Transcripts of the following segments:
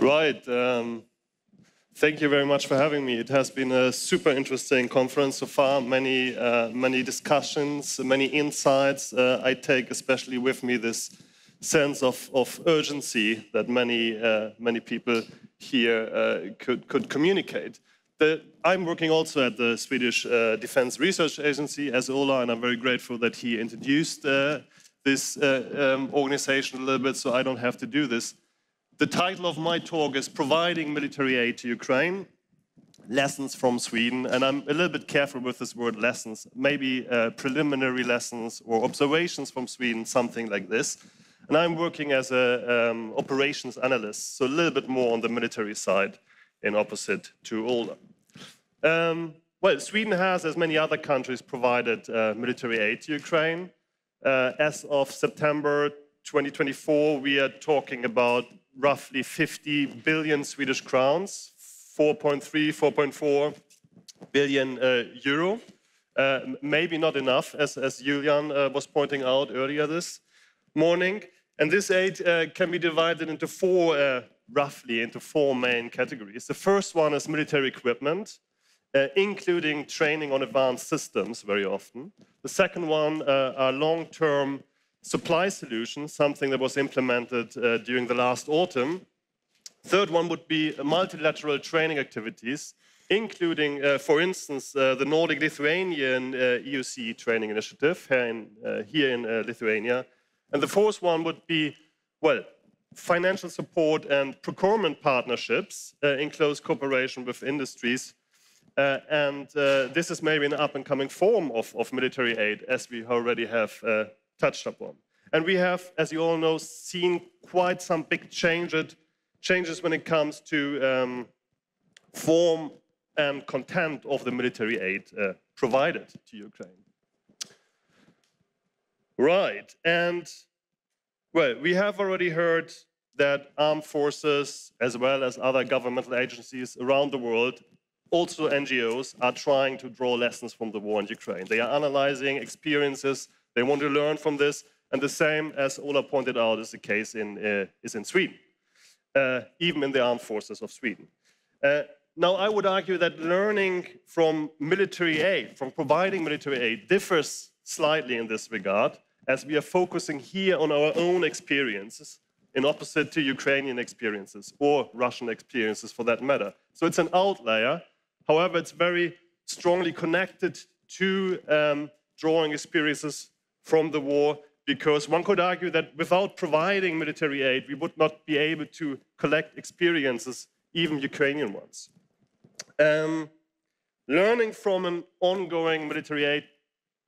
Right. Thank you very much for having me. It has been a super interesting conference so far. Many discussions, many insights. I take especially with me this sense of urgency that many people here could communicate. I'm working also at the Swedish Defense Research Agency as Ola, and I'm very grateful that he introduced this organization a little bit, so I don't have to do this. The title of my talk is Providing Military Aid to Ukraine, Lessons from Sweden, and I'm a little bit careful with this word lessons, maybe preliminary lessons or observations from Sweden, something like this. And I'm working as an operations analyst, so a little bit more on the military side in opposite to Ola. Well, Sweden has, as many other countries, provided military aid to Ukraine. As of September 2024, we are talking about roughly 50 billion Swedish crowns, 4.4 billion euro. Maybe not enough, as Julian was pointing out earlier this morning. And this aid can be divided into roughly into four main categories. The first one is military equipment, including training on advanced systems very often. The second one are long-term supply solutions, something that was implemented during the last autumn. Third one would be multilateral training activities, including, for instance, the Nordic-Lithuanian EUC training initiative here in Lithuania. And the fourth one would be, well, financial support and procurement partnerships in close cooperation with industries. This is maybe an up-and-coming form of military aid, as we already have touched upon. And we have, as you all know, seen quite some big changes when it comes to form and content of the military aid provided to Ukraine. Right, and well, we have already heard that armed forces, as well as other governmental agencies around the world, also NGOs, are trying to draw lessons from the war in Ukraine. They are analyzing experiences, they want to learn from this, and the same, as Ola pointed out, is the case in Sweden, even in the armed forces of Sweden. Now, I would argue that learning from military aid, from providing military aid, differs slightly in this regard, as we are focusing here on our own experiences, in opposite to Ukrainian experiences, or Russian experiences for that matter. So it's an outlier. However, it's very strongly connected to drawing experiences from the war, because one could argue that without providing military aid, we would not be able to collect experiences, even Ukrainian ones. Learning from an ongoing military aid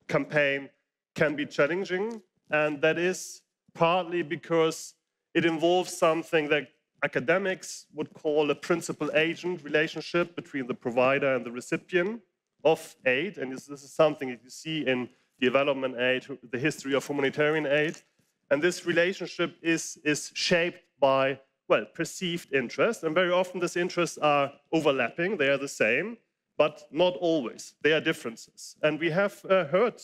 campaign can be challenging, and that is partly because it involves something that academics would call a principal-agent relationship between the provider and the recipient of aid, and this is something that you see in development aid, the history of humanitarian aid. And this relationship is shaped by, well, perceived interest, and very often these interests are overlapping, they are the same, but not always, they are differences. And we have heard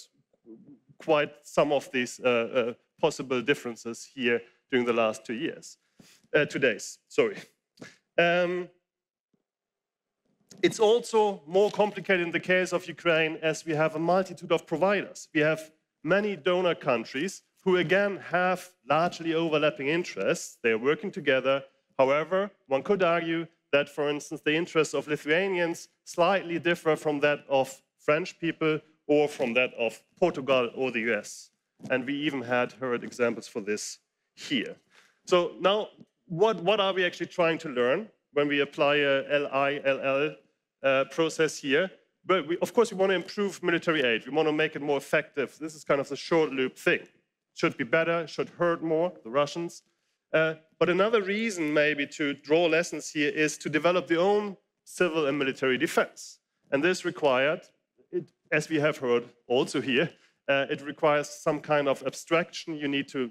quite some of these possible differences here during the last 2 days. Sorry. It's also more complicated in the case of Ukraine, as we have a multitude of providers. We have many donor countries who again have largely overlapping interests. They are working together. However, one could argue that, for instance, the interests of Lithuanians slightly differ from that of French people or from that of Portugal or the US. And we even had heard examples for this here. So now, what are we actually trying to learn when we apply a LILL process here? But of course, we want to improve military aid. We want to make it more effective. This is kind of the short loop thing. Should be better, should hurt more, the Russians. But another reason maybe to draw lessons here is to develop their own civil and military defense. And this required, as we have heard also here, it requires some kind of abstraction. You need to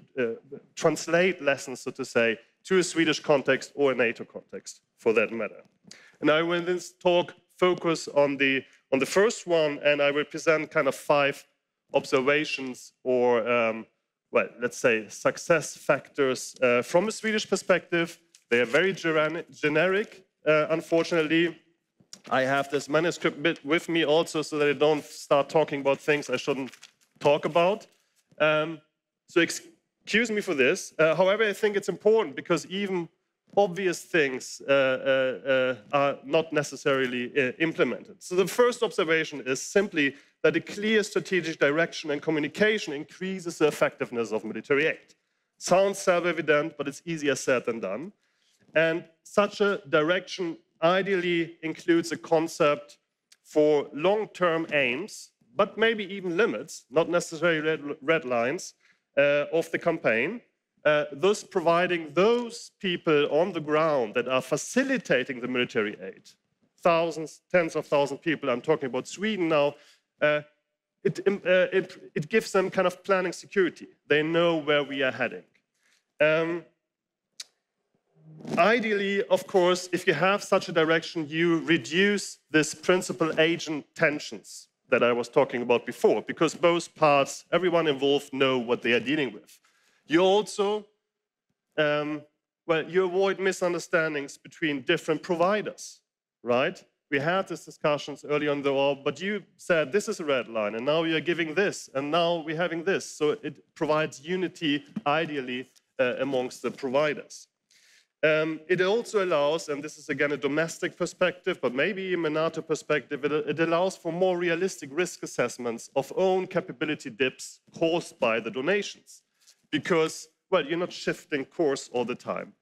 translate lessons, so to say, to a Swedish context or a NATO context, for that matter. And I will in this talk focus on the first one, and I will present kind of 5 observations or, well, let's say success factors from a Swedish perspective, They are very generic, unfortunately. I have this manuscript bit with me also so that I don't start talking about things I shouldn't talk about. So excuse me for this. However, I think it's important because even obvious things are not necessarily implemented. So the first observation is simply that a clear strategic direction and communication increases the effectiveness of military aid. Sounds self-evident, but it's easier said than done. And such a direction ideally includes a concept for long-term aims, but maybe even limits, not necessarily red lines, of the campaign, thus providing those people on the ground that are facilitating the military aid, thousands, tens of thousands of people, I'm talking about Sweden now, it gives them kind of planning security. They know where we are heading. Ideally, of course, if you have such a direction, you reduce this principal-agent tensions that I was talking about before, because both parts, everyone involved, know what they are dealing with. You also, you avoid misunderstandings between different providers, right? We had these discussions early on the war, but you said this is a red line, and now you're giving this, and now we're having this. So it provides unity, ideally, amongst the providers. It also allows, and this is again a domestic perspective, but maybe even a NATO perspective, it allows for more realistic risk assessments of own capability dips caused by the donations. Because, well, you're not shifting course all the time.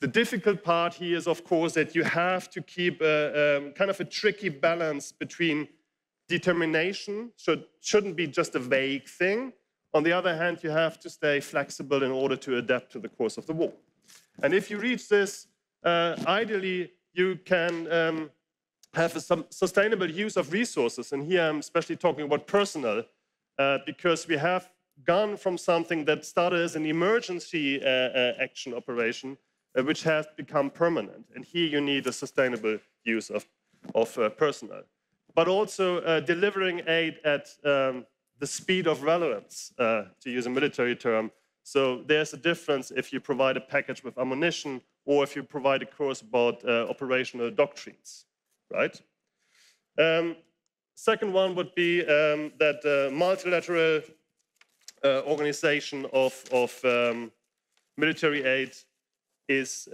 The difficult part here is, of course, that you have to keep kind of a tricky balance between determination, so it shouldn't be just a vague thing. On the other hand, you have to stay flexible in order to adapt to the course of the war. And if you reach this, ideally, you can have a sustainable use of resources. And here I'm especially talking about personnel, because we have gone from something that started as an emergency action operation, which has become permanent. And here you need a sustainable use of personnel. But also delivering aid at the speed of relevance, to use a military term. So there's a difference if you provide a package with ammunition or if you provide a course about operational doctrines, right? Second one would be that multilateral organization of military aid is,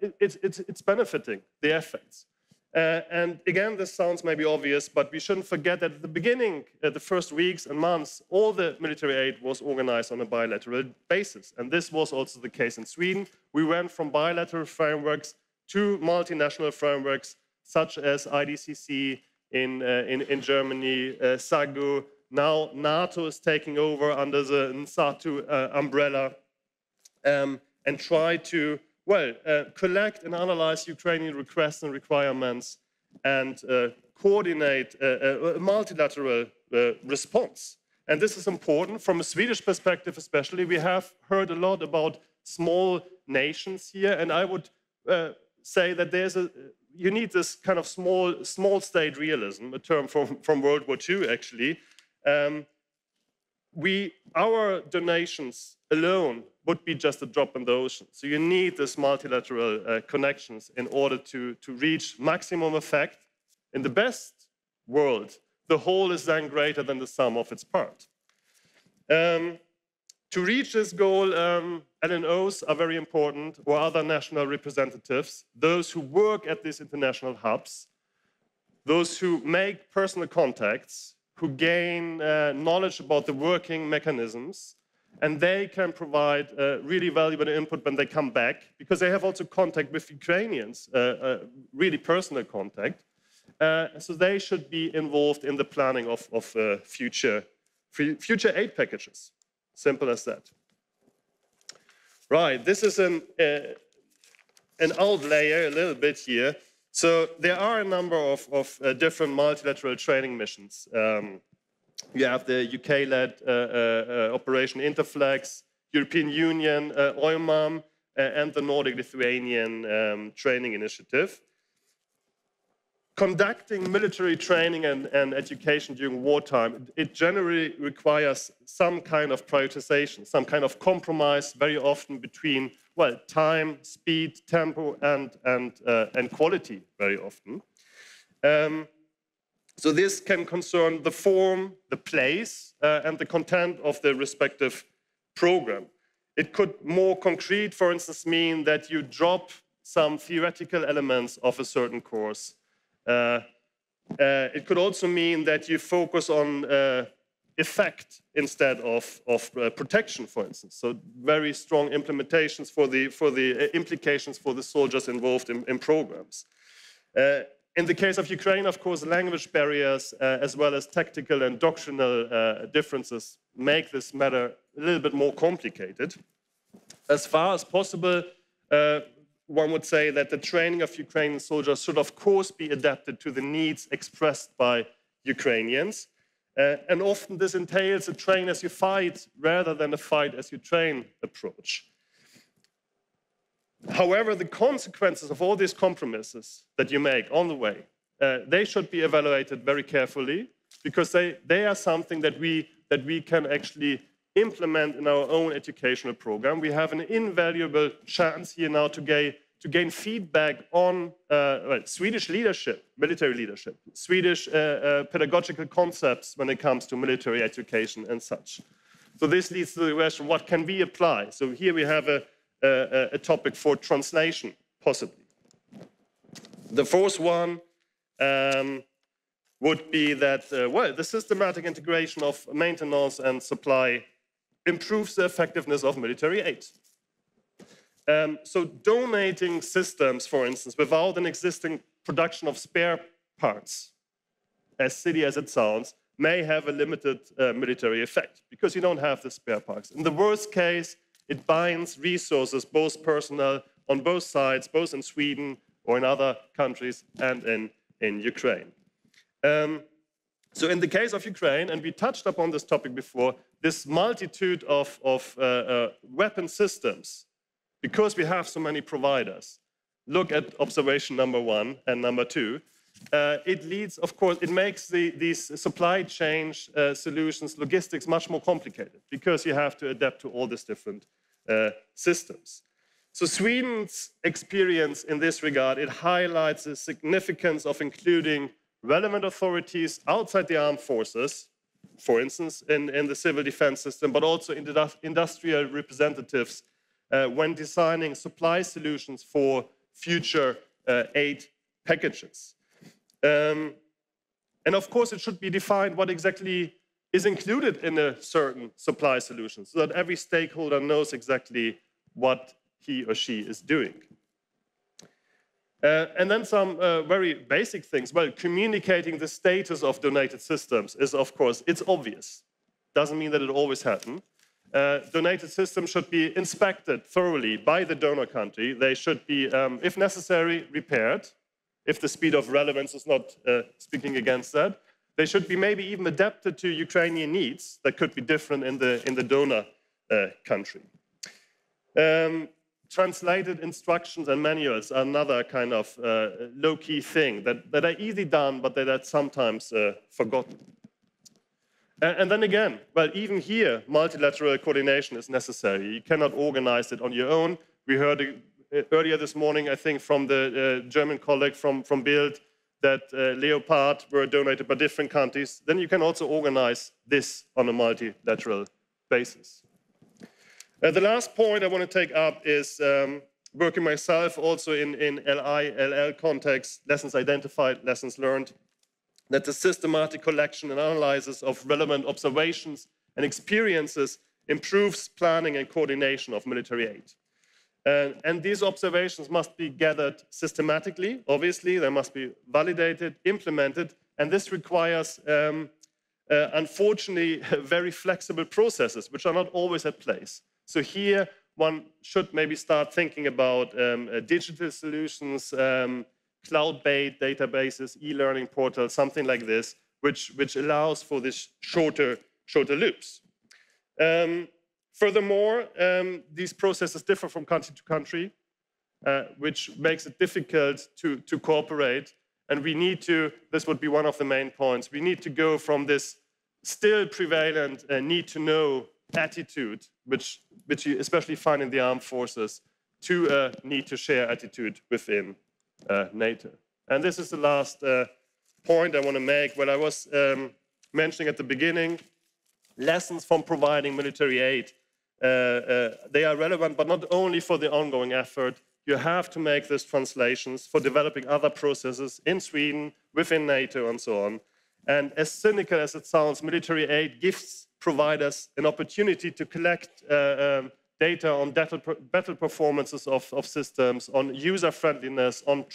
it's benefiting the effects. And again, this sounds maybe obvious, but we shouldn't forget that at the beginning, the first weeks and months, all the military aid was organized on a bilateral basis. And this was also the case in Sweden. We went from bilateral frameworks to multinational frameworks, such as IDCC in Germany, SAGU. Now NATO is taking over under the NSATU umbrella and try to collect and analyze Ukrainian requests and requirements and coordinate a multilateral response. And this is important from a Swedish perspective especially. We have heard a lot about small nations here, and I would say that you need this kind of small state realism, a term from World War II actually. Our donations alone would be just a drop in the ocean. So you need this multilateral connections in order to reach maximum effect. In the best world, the whole is then greater than the sum of its part. To reach this goal, LNOs are very important, or other national representatives, those who work at these international hubs, those who make personal contacts, who gain knowledge about the working mechanisms, and they can provide really valuable input when they come back, because they have also contact with Ukrainians, really personal contact. So they should be involved in the planning of future aid packages. Simple as that. Right, this is an outlier a little bit here. So there are a number of different multilateral training missions. You have the UK-led Operation Interflex, European Union, OIMAM, and the Nordic-Lithuanian Training Initiative. Conducting military training and education during wartime, it generally requires some kind of prioritization, some kind of compromise, very often between well, time, speed, tempo, and quality very often. So this can concern the form, the place, and the content of the respective program. It could more concrete, for instance, mean that you drop some theoretical elements of a certain course. It could also mean that you focus on effect instead of protection, for instance. So very strong implementations for the implications for the soldiers involved in programs. In the case of Ukraine, of course, language barriers as well as tactical and doctrinal differences make this matter a little bit more complicated. As far as possible, one would say that the training of Ukrainian soldiers should, of course, be adapted to the needs expressed by Ukrainians. And often this entails a train as you fight rather than a fight as you train approach. However, the consequences of all these compromises that you make on the way, they should be evaluated very carefully, because they are something that we can actually implement in our own educational program. We have an invaluable chance here now to gain feedback on Swedish leadership, military leadership, Swedish pedagogical concepts when it comes to military education and such. So this leads to the question, what can we apply? So here we have a topic for translation, possibly. The fourth one would be that, well, the systematic integration of maintenance and supply improves the effectiveness of military aid. So donating systems, for instance, without an existing production of spare parts, as silly as it sounds, may have a limited military effect, because you don't have the spare parts. In the worst case, it binds resources, both personnel, on both sides, both in Sweden or in other countries and in Ukraine. So in the case of Ukraine, and we touched upon this topic before, this multitude of weapon systems, because we have so many providers, look at observation number 1 and number 2, it leads, of course, it makes these supply chain solutions, logistics, much more complicated, because you have to adapt to all these different systems. So Sweden's experience in this regard, it highlights the significance of including relevant authorities outside the armed forces, for instance, in the civil defense system, but also industrial representatives when designing supply solutions for future aid packages. And of course, it should be defined what exactly is included in a certain supply solution, so that every stakeholder knows exactly what he or she is doing. And then some very basic things. Well, communicating the status of donated systems is, of course, it's obvious. Doesn't mean that it always happens. Donated systems should be inspected thoroughly by the donor country. They should be, if necessary, repaired, if the speed of relevance is not speaking against that. They should be maybe even adapted to Ukrainian needs that could be different in the donor country. Translated instructions and manuals are another kind of low-key thing that are easily done, but that are sometimes forgotten. And then again, well, even here, multilateral coordination is necessary. You cannot organize it on your own. We heard earlier this morning, I think, from the German colleague from Bild, that Leopard were donated by different countries. Then you can also organize this on a multilateral basis. The last point I want to take up is working myself also in LL context, lessons identified, lessons learned, that the systematic collection and analysis of relevant observations and experiences improves planning and coordination of military aid. And these observations must be gathered systematically, obviously, they must be validated, implemented, and this requires, unfortunately, very flexible processes, which are not always at place. So here, one should maybe start thinking about digital solutions, cloud-based databases, e-learning portals, something like this, which allows for this shorter loops. Furthermore, these processes differ from country to country, which makes it difficult to cooperate. And we need to, this would be one of the main points, we need to go from this still prevalent need to know attitude, which you especially find in the armed forces, to a need-to-share attitude within NATO. And this is the last point I want to make. What I was mentioning at the beginning, lessons from providing military aid. They are relevant, but not only for the ongoing effort. You have to make these translations for developing other processes in Sweden, within NATO, and so on. And as cynical as it sounds, military aid gives providers an opportunity to collect data on battle performances of systems, on user-friendliness, on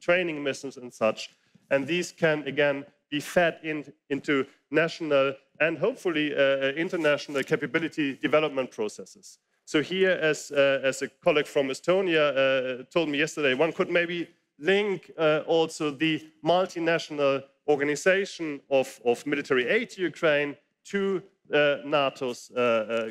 training missions and such. And these can, again, be fed into national and hopefully international capability development processes. So here, as a colleague from Estonia told me yesterday, one could maybe link also the multinational organization of military aid to Ukraine to NATO's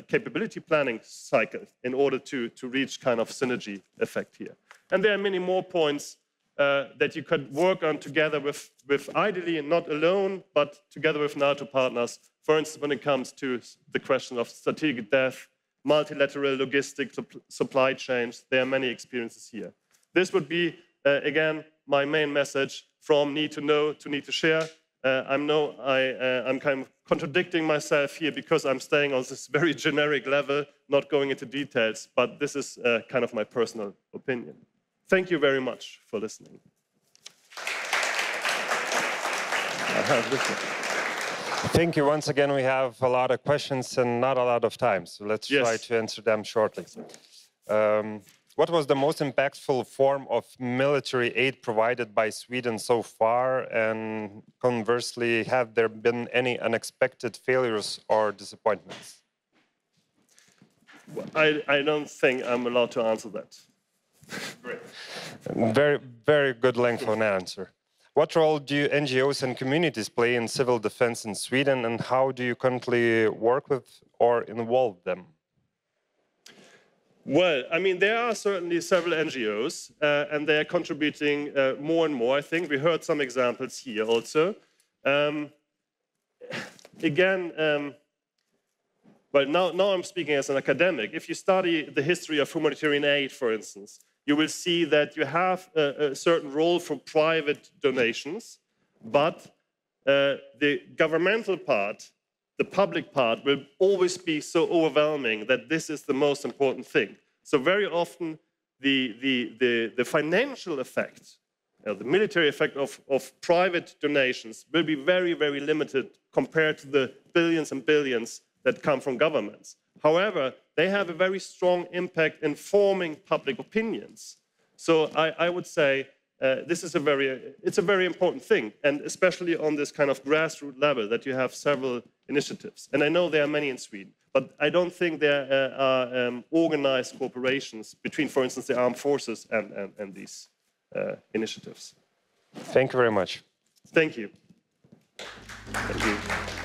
capability planning cycle in order to reach kind of synergy effect here. And there are many more points that you could work on together with ideally not alone, but together with NATO partners. For instance, when it comes to the question of strategic depth, multilateral logistics, supply chains, there are many experiences here. This would be, again, my main message from need to know to need to share. I'm kind of contradicting myself here because I'm staying on this very generic level, not going into details, but this is kind of my personal opinion. Thank you very much for listening. Thank you. Once again, we have a lot of questions and not a lot of time, so let's try to answer them shortly. What was the most impactful form of military aid provided by Sweden so far? And conversely, have there been any unexpected failures or disappointments? I don't think I'm allowed to answer that. Great. Very, very good length of an answer. What role do NGOs and communities play in civil defense in Sweden, and how do you currently work with or involve them? Well, I mean, there are certainly several NGOs, and they are contributing more and more. I think we heard some examples here also. Well, now I'm speaking as an academic. If you study the history of humanitarian aid, for instance, you will see that you have a certain role for private donations, but the governmental part, the public part, will always be so overwhelming that this is the most important thing. So very often the financial effect, the military effect of private donations will be very, very limited compared to the billions and billions that come from governments. However, they have a very strong impact in forming public opinions. So I would say this is it's a very important thing, and especially on this kind of grassroots level that you have several initiatives. And I know there are many in Sweden, but I don't think there are organized cooperations between, for instance, the armed forces and these initiatives. Thank you very much. Thank you. Thank you.